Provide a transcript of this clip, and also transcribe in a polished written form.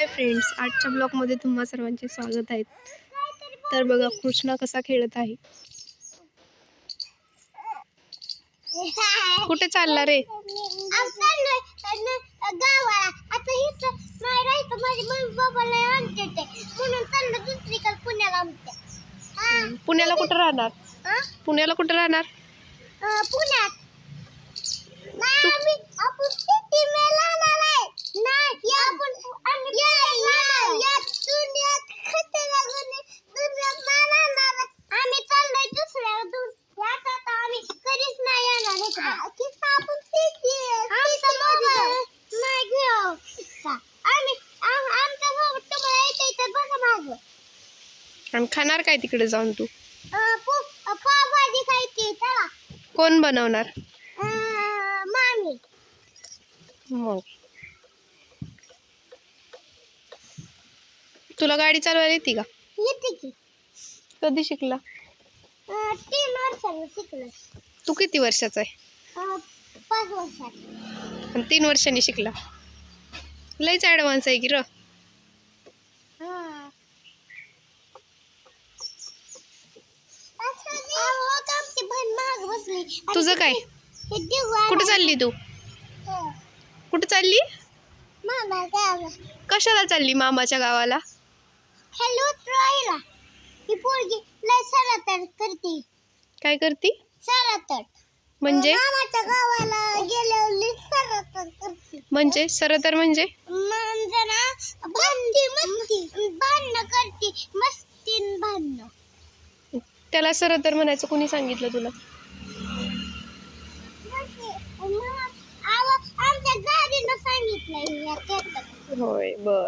Hi friends, आजच्या ब्लॉगमध्ये तुम्हा सर्वांचे स्वागत आहे। तर बघा कृष्णा कसा खेळत आहे। कुठे चालला रे? पुण्याला कुठे राहणार? पुण्याला कुठे राहणार? पुण्यात आणि खाणार काय तिकडे जाऊन तू? पावभाजी खायची। चला कोण बनवणार? मामी। मग तुला गाडी चालवायला येते का? येते की। कधी शिकला? 3 वर्षांनी शिकलो। तू किती वर्षाचा आहे? 5 वर्षात। आणि 3 वर्षांनी शिकला? लयच ॲडव्हान्स आहे की र। तुझं काय? कुठे चालली तू? कुठे चालली? कशाला चालली मामाच्या गावाला? हॅलो ट्रायला। ही पोरगी लय सरतट करते। काय करती? सरतट म्हणजे? मामाच्या गावाला गेल्यावर सरतट करते। म्हणजे सरतर म्हणजे? म्हणजे ना भांडणं करते, मस्तीन भांडणं। त्याला सरतर म्हणायचं कोणी सांगितलं तुला? आमच्या गाडीनं सांगितलंय। होय बर।